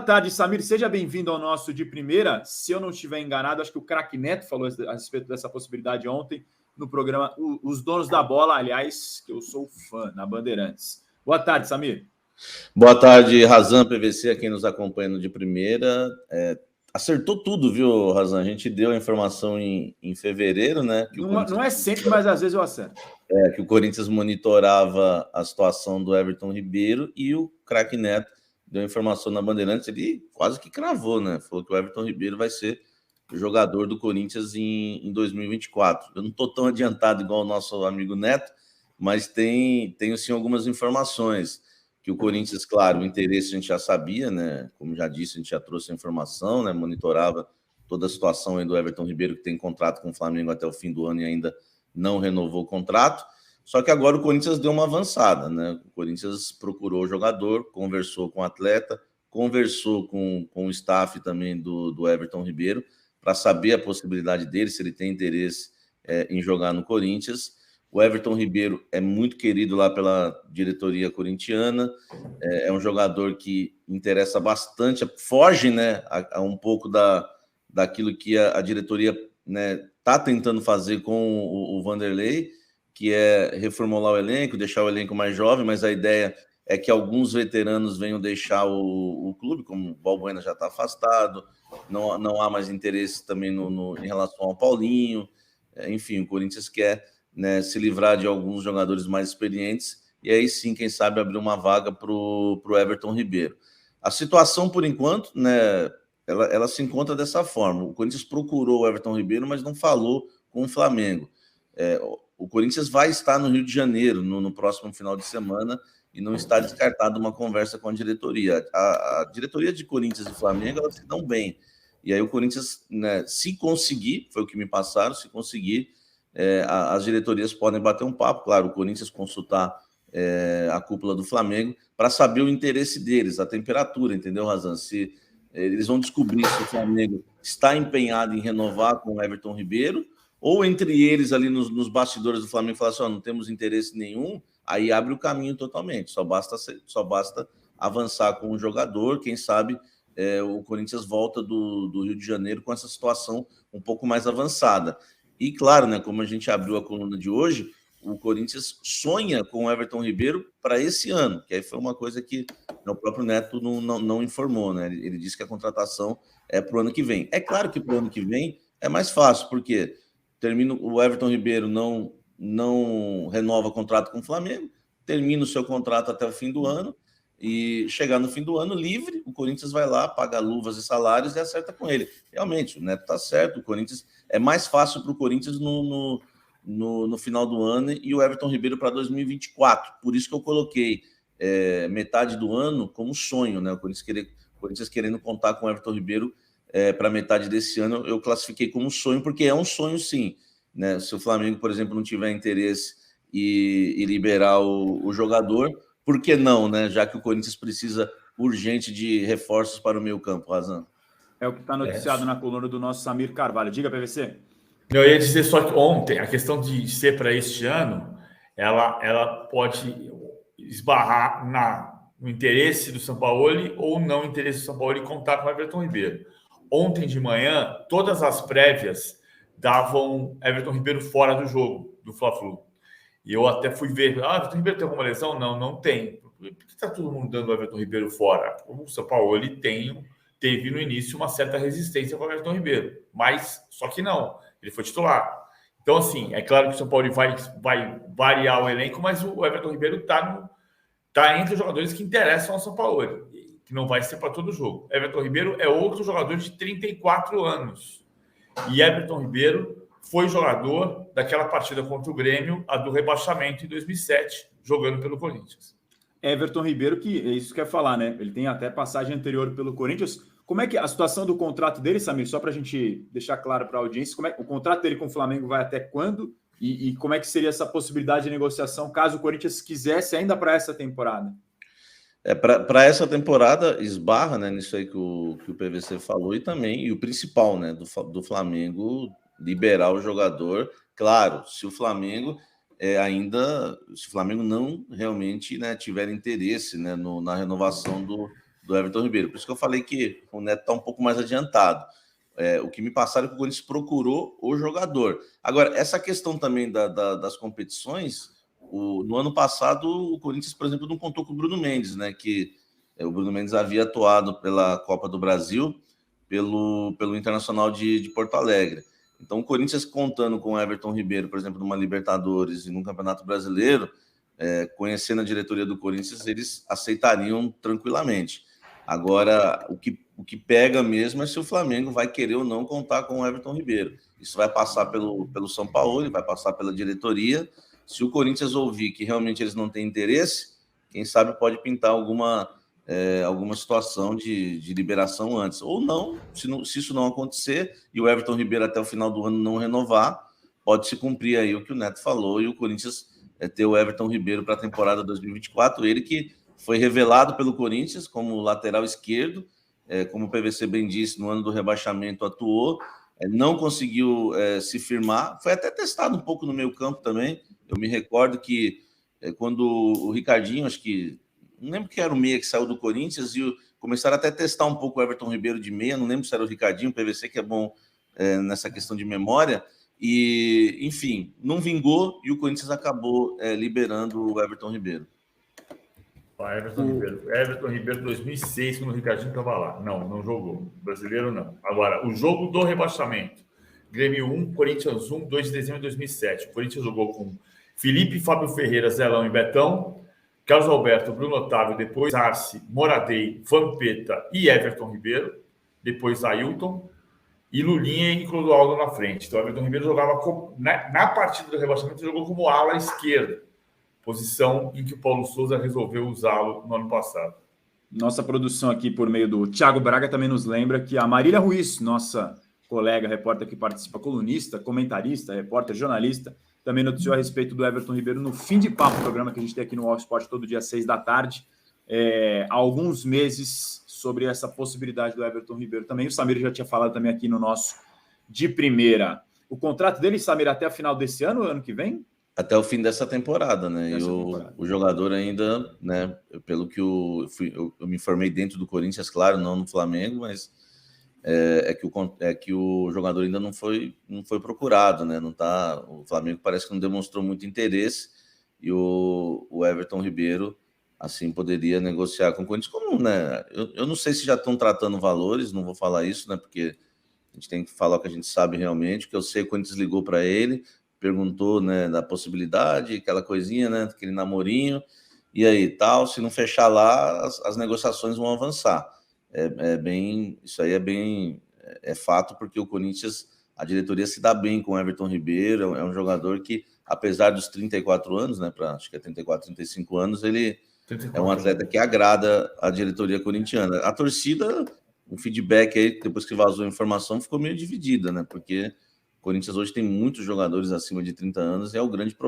tarde, Samir. Seja bem-vindo ao nosso De Primeira. Se eu não estiver enganado, acho que o Craque Neto falou a respeito dessa possibilidade ontem no programa Os Donos da Bola, aliás, que eu sou fã, na Bandeirantes. Boa tarde, Samir. Boa tarde, Razan, PVC, a quem nos acompanha no De Primeira. Acertou tudo, viu, Razan? A gente deu a informação em fevereiro, né? Que não é sempre, mas às vezes eu acerto. Que o Corinthians monitorava a situação do Everton Ribeiro e o Craque Neto deu informação na Bandeirantes, ele quase que cravou, né? Falou que o Everton Ribeiro vai ser jogador do Corinthians em 2024. Eu não estou tão adiantado igual o nosso amigo Neto, mas tenho sim algumas informações. Que o Corinthians, claro, o interesse a gente já sabia, né? Como já disse, a gente já trouxe a informação, né? Monitorava toda a situação aí do Everton Ribeiro, que tem contrato com o Flamengo até o fim do ano e ainda não renovou o contrato. Só que agora o Corinthians deu uma avançada, né? O Corinthians procurou o jogador, conversou com o atleta, conversou com o staff também do Everton Ribeiro, para saber a possibilidade dele, se ele tem interesse em jogar no Corinthians. O Everton Ribeiro é muito querido lá pela diretoria corintiana, é um jogador que interessa bastante, foge, né, a um pouco daquilo que a diretoria, né, tá tentando fazer com o Vanderlei, que é reformular o elenco, deixar o elenco mais jovem, mas a ideia é que alguns veteranos venham deixar o clube, como o Balbuena já está afastado, não há mais interesse também em relação ao Paulinho, enfim, o Corinthians quer, né, se livrar de alguns jogadores mais experientes, e aí sim, quem sabe, abrir uma vaga para o Everton Ribeiro. A situação, por enquanto, né, ela se encontra dessa forma. O Corinthians procurou o Everton Ribeiro, mas não falou com o Flamengo. O Corinthians vai estar no Rio de Janeiro no próximo final de semana e não está descartada uma conversa com a diretoria. A diretoria de Corinthians e Flamengo, elas se dão bem. E aí o Corinthians, né, se conseguir, foi o que me passaram, se conseguir, as diretorias podem bater um papo, claro, o Corinthians consultar a cúpula do Flamengo para saber o interesse deles, a temperatura, entendeu, Razan? Se eles vão descobrir se o Flamengo está empenhado em renovar com o Everton Ribeiro, ou entre eles ali nos bastidores do Flamengo falar assim, não temos interesse nenhum, aí abre o caminho totalmente, só basta avançar com o jogador, quem sabe o Corinthians volta do Rio de Janeiro com essa situação um pouco mais avançada. E claro, né, como a gente abriu a coluna de hoje, o Corinthians sonha com o Everton Ribeiro para esse ano, que aí foi uma coisa que o próprio Neto não informou, né? Ele disse que a contratação é para o ano que vem. É claro que para o ano que vem é mais fácil, porque o Everton Ribeiro não renova contrato com o Flamengo, termina o seu contrato até o fim do ano, e chegar no fim do ano livre, o Corinthians vai lá, paga luvas e salários e acerta com ele. Realmente, o Neto está certo, o Corinthians é mais fácil para o Corinthians no final do ano e o Everton Ribeiro para 2024. Por isso que eu coloquei metade do ano como sonho, né? O Corinthians querendo contar com o Everton Ribeiro para metade desse ano, eu classifiquei como sonho, porque é um sonho sim, né? Se o Flamengo, por exemplo, não tiver interesse e liberar o jogador, por que não, né? Já que o Corinthians precisa urgente de reforços para o meio-campo, Razan. É o que está noticiado na coluna do nosso Samir Carvalho. Diga, PVC. Eu ia dizer só que ontem, a questão de ser para este ano, ela pode esbarrar no interesse do Sampaoli ou não interesse do Sampaoli contar com o Everton Ribeiro. Ontem de manhã, todas as prévias davam Everton Ribeiro fora do jogo, do Fla-Flu. E eu até fui ver, Everton Ribeiro tem alguma lesão? Não tem. Por que está todo mundo dando o Everton Ribeiro fora? O Sampaoli teve no início uma certa resistência com o Everton Ribeiro, mas só que não, ele foi titular. Então, assim, é claro que o São Paulo vai variar o elenco, mas o Everton Ribeiro está entre os jogadores que interessam ao São Paulo, que não vai ser para todo jogo. Everton Ribeiro é outro jogador de 34 anos. E Everton Ribeiro foi jogador daquela partida contra o Grêmio, a do rebaixamento em 2007, jogando pelo Corinthians. Everton Ribeiro, que é isso que quer falar, né? Ele tem até passagem anterior pelo Corinthians. Como é que a situação do contrato dele, Samir, só para a gente deixar claro para a audiência, o contrato dele com o Flamengo vai até quando? E como é que seria essa possibilidade de negociação caso o Corinthians quisesse ainda para essa temporada? Para essa temporada, esbarra, né, nisso aí que o PVC falou, e o principal, né, do Flamengo liberar o jogador. Claro, se o Flamengo se o Flamengo não realmente, né, tiver interesse, né, na renovação do do Everton Ribeiro. Por isso que eu falei que o Neto está um pouco mais adiantado. O que me passaram é que o Corinthians procurou o jogador. Agora, essa questão também das competições, no ano passado, o Corinthians, por exemplo, não contou com o Bruno Mendes, né? Que o Bruno Mendes havia atuado pela Copa do Brasil, pelo Internacional de Porto Alegre. Então, o Corinthians contando com o Everton Ribeiro, por exemplo, numa Libertadores e num Campeonato Brasileiro, conhecendo a diretoria do Corinthians, eles aceitariam tranquilamente. Agora, o que pega mesmo é se o Flamengo vai querer ou não contar com o Everton Ribeiro. Isso vai passar pelo São Paulo, vai passar pela diretoria. Se o Corinthians ouvir que realmente eles não têm interesse, quem sabe pode pintar alguma situação de liberação antes. Ou não, se isso não acontecer e o Everton Ribeiro até o final do ano não renovar, pode se cumprir aí o que o Neto falou e o Corinthians ter o Everton Ribeiro para a temporada 2024, ele que foi revelado pelo Corinthians como lateral esquerdo, como o PVC bem disse, no ano do rebaixamento atuou, não conseguiu se firmar, foi até testado um pouco no meio campo também. Eu me recordo que quando o Ricardinho, acho que não lembro que era o meia que saiu do Corinthians, e começaram até a testar um pouco o Everton Ribeiro de meia, não lembro se era o Ricardinho, o PVC, que é bom nessa questão de memória, e, enfim, não vingou e o Corinthians acabou liberando o Everton Ribeiro. Everton Ribeiro 2006, quando o Ricardinho estava lá. Não jogou. Brasileiro, não. Agora, o jogo do rebaixamento. Grêmio 1, Corinthians 1, 2 de dezembro de 2007. O Corinthians jogou com Felipe, Fábio Ferreira, Zelão e Betão, Carlos Alberto, Bruno Otávio, depois Arce, Moradei, Vampeta e Everton Ribeiro, depois Ailton, e Lulinha e Clodoaldo na frente. Então, o Everton Ribeiro jogava na partida do rebaixamento, jogou como ala esquerda, posição em que o Paulo Souza resolveu usá-lo no ano passado. Nossa produção aqui, por meio do Thiago Braga, também nos lembra que a Marília Ruiz, nossa colega repórter que participa, colunista, comentarista, repórter, jornalista, também noticiou a respeito do Everton Ribeiro no Fim de Papo, programa que a gente tem aqui no All Sport todo dia, 6 da tarde, há alguns meses, sobre essa possibilidade do Everton Ribeiro também. O Samir já tinha falado também aqui no nosso de primeira. O contrato dele, Samir, até o final desse ano que vem? Até o fim dessa temporada, né? O jogador ainda, né? Pelo que eu me informei dentro do Corinthians, claro, não no Flamengo, mas que o jogador ainda não foi procurado, né? Não tá, o Flamengo parece que não demonstrou muito interesse e o Everton Ribeiro assim poderia negociar com o Corinthians, como, né? Eu não sei se já estão tratando valores, não vou falar isso, né? Porque a gente tem que falar o que a gente sabe realmente. O que eu sei, o Corinthians ligou para ele, perguntou, né, da possibilidade, aquela coisinha, né, aquele namorinho, e aí tal, se não fechar lá, as negociações vão avançar. Isso aí é fato, porque o Corinthians, a diretoria se dá bem com o Everton Ribeiro, é um jogador que, apesar dos 34 anos, né, acho que é 34, 35 anos, ele é um atleta que agrada a diretoria corintiana. A torcida, um feedback aí, depois que vazou a informação, ficou meio dividida, né, porque o Corinthians hoje tem muitos jogadores acima de 30 anos e é o grande problema.